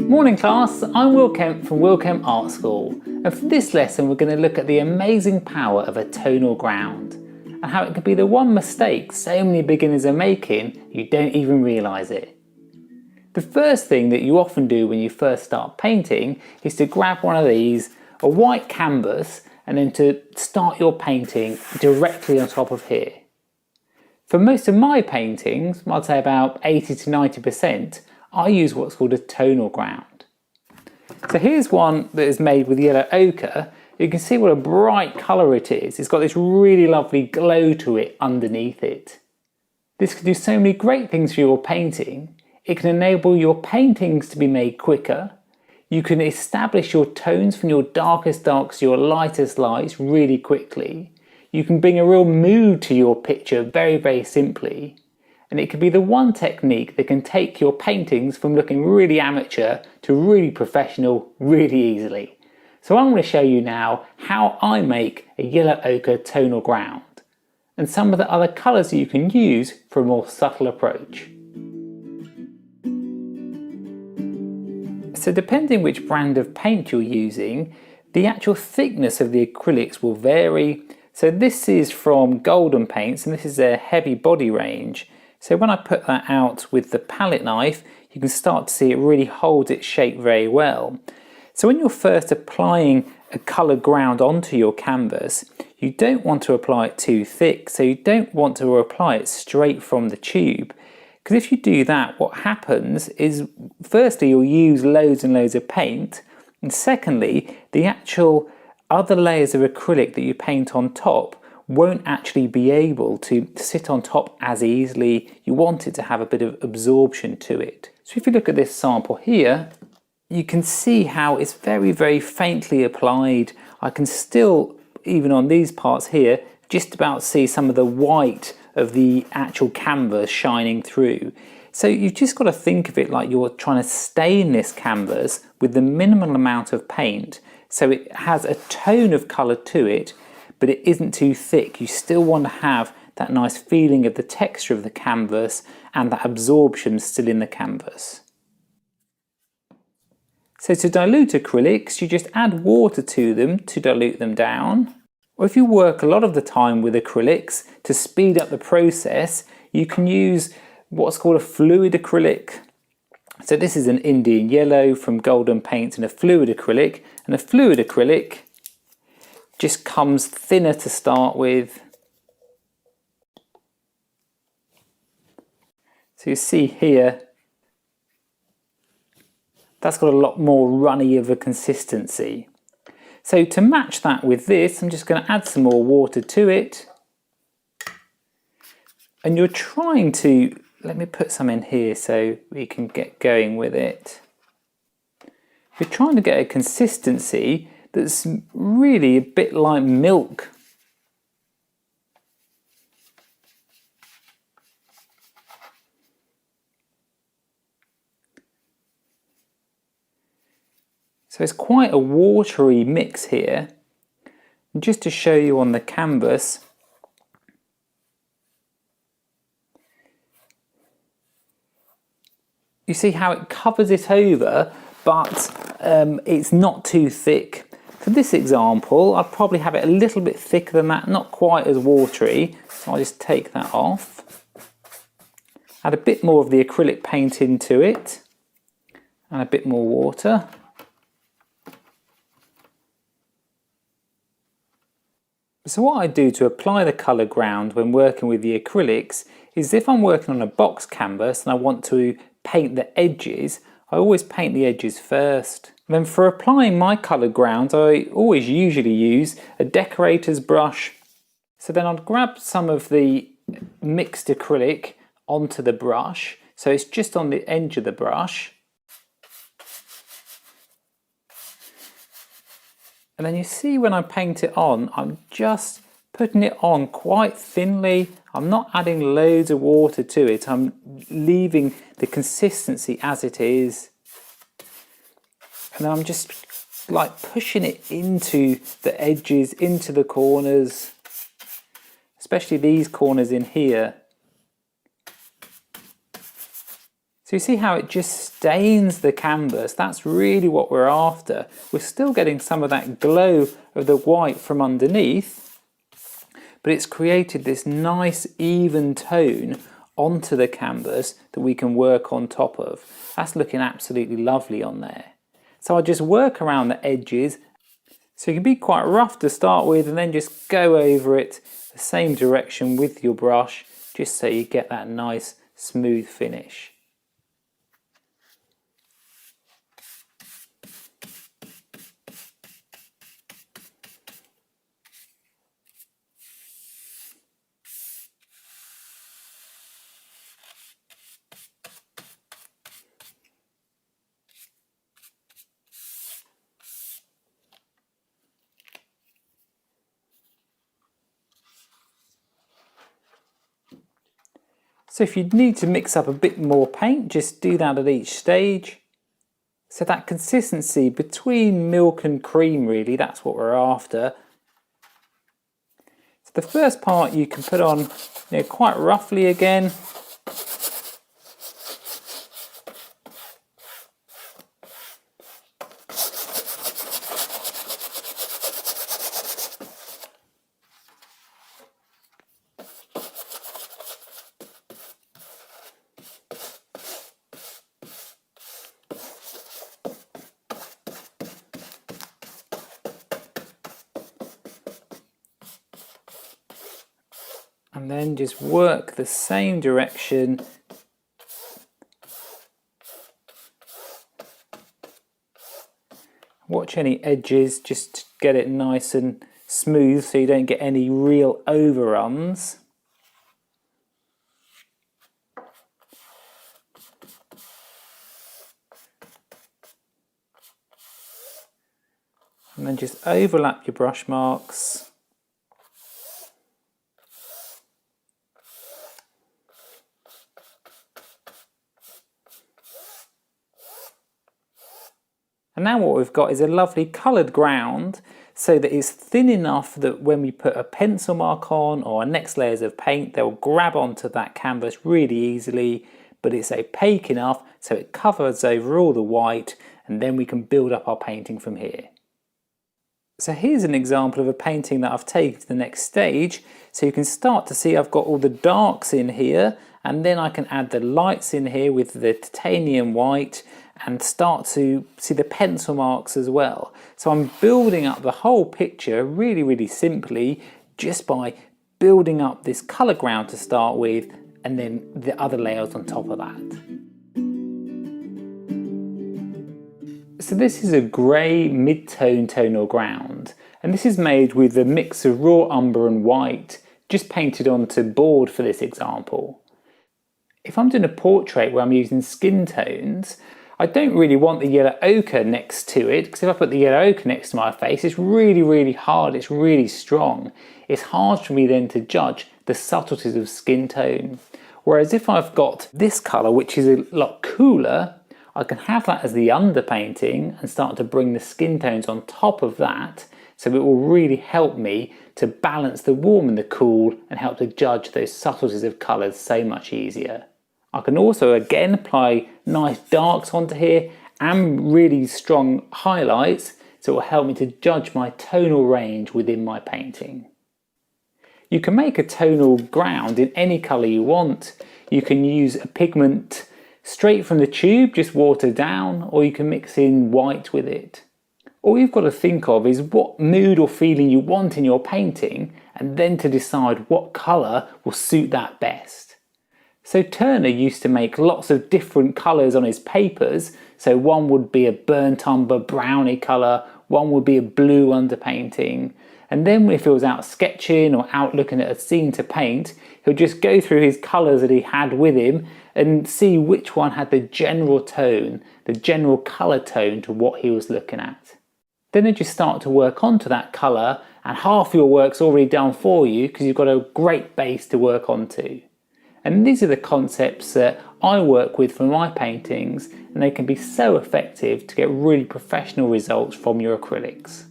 Morning class, I'm Will Kemp from Will Kemp Art School, and for this lesson we're going to look at the amazing power of a tonal ground and how it can be the one mistake so many beginners are making you don't even realise it. The first thing that you often do when you first start painting is to grab one of these, a white canvas, and then to start your painting directly on top of here. For most of my paintings, I'd say about 80 to 90%, I use what's called a tonal ground. So here's one that is made with yellow ochre. You can see what a bright colour it is. It's got this really lovely glow to it underneath it. This can do so many great things for your painting. It can enable your paintings to be made quicker. You can establish your tones from your darkest darks to your lightest lights really quickly. You can bring a real mood to your picture very simply. And it can be the one technique that can take your paintings from looking really amateur to really professional really easily. So I'm going to show you now how I make a yellow ochre tonal ground and some of the other colours that you can use for a more subtle approach. So depending which brand of paint you're using, the actual thickness of the acrylics will vary. So this is from Golden Paints and this is their heavy body range. So when I put that out with the palette knife, you can start to see it really holds its shape very well. So when you're first applying a colour ground onto your canvas, you don't want to apply it too thick, so you don't want to apply it straight from the tube. Because if you do that, what happens is, firstly, you'll use loads and loads of paint, and secondly, the actual other layers of acrylic that you paint on top won't actually be able to sit on top as easily. You want it to have a bit of absorption to it. So if you look at this sample here, you can see how it's very faintly applied. I can still, even on these parts here, just about see some of the white of the actual canvas shining through. So you've just got to think of it like you're trying to stain this canvas with the minimal amount of paint, so it has a tone of colour to it, but it isn't too thick. You still want to have that nice feeling of the texture of the canvas and that absorption still in the canvas. So to dilute acrylics, you just add water to them to dilute them down. Or if you work a lot of the time with acrylics, to speed up the process, you can use what's called a fluid acrylic. So this is an Indian yellow from Golden Paints and a fluid acrylic. And a fluid acrylic just comes thinner to start with. So you see here, that's got a lot more runny of a consistency. So to match that with this, I'm just going to add some more water to it. And you're trying to, let me put some in here so we can get going with it. You're trying to get a consistency that's really a bit like milk. So it's quite a watery mix here. And just to show you on the canvas, you see how it covers it over, but it's not too thick. For this example, I'd probably have it a little bit thicker than that, not quite as watery. So I'll just take that off. Add a bit more of the acrylic paint into it, and a bit more water. So what I do to apply the colour ground when working with the acrylics is, if I'm working on a box canvas and I want to paint the edges, I always paint the edges first. And then for applying my colour ground, I always usually use a decorator's brush. So then I'd grab some of the mixed acrylic onto the brush, so it's just on the edge of the brush. And then you see when I paint it on, I'm just putting it on quite thinly. I'm not adding loads of water to it. I'm leaving the consistency as it is. And then I'm just like pushing it into the edges, into the corners, especially these corners in here. So you see how it just stains the canvas. That's really what we're after. We're still getting some of that glow of the white from underneath, but it's created this nice even tone onto the canvas that we can work on top of. That's looking absolutely lovely on there. So I just work around the edges. So you can be quite rough to start with and then just go over it the same direction with your brush, just so you get that nice smooth finish. So if you need to mix up a bit more paint, just do that at each stage. So that consistency between milk and cream, really, that's what we're after. So the first part you can put on, quite roughly again. And then just work the same direction. Watch any edges, just get it nice and smooth so you don't get any real overruns. And then just overlap your brush marks. And now what we've got is a lovely coloured ground, so that it's thin enough that when we put a pencil mark on or our next layers of paint, they'll grab onto that canvas really easily, but it's opaque enough so it covers over all the white, and then we can build up our painting from here. So here's an example of a painting that I've taken to the next stage. So you can start to see I've got all the darks in here, and then I can add the lights in here with the titanium white and start to see the pencil marks as well. So I'm building up the whole picture really, really simply just by building up this colour ground to start with, and then the other layers on top of that. So this is a grey mid-tone tonal ground, and this is made with a mix of raw umber and white, just painted onto board for this example. If I'm doing a portrait where I'm using skin tones, I don't really want the yellow ochre next to it, because if I put the yellow ochre next to my face, it's really, really hard, it's really strong. It's hard for me then to judge the subtleties of skin tone. Whereas if I've got this colour, which is a lot cooler, I can have that as the underpainting and start to bring the skin tones on top of that, so it will really help me to balance the warm and the cool and help to judge those subtleties of colours so much easier. I can also again apply nice darks onto here and really strong highlights, so it will help me to judge my tonal range within my painting. You can make a tonal ground in any colour you want. You can use a pigment straight from the tube, just watered down, or you can mix in white with it. All you've got to think of is what mood or feeling you want in your painting, and then to decide what colour will suit that best. So Turner used to make lots of different colours on his papers. So one would be a burnt umber browny colour, one would be a blue underpainting. And then if he was out sketching or out looking at a scene to paint, he'll just go through his colours that he had with him and see which one had the general tone, the general colour tone to what he was looking at. Then he'll just start to work onto that colour, and half your work's already done for you because you've got a great base to work onto. And these are the concepts that I work with for my paintings, and they can be so effective to get really professional results from your acrylics.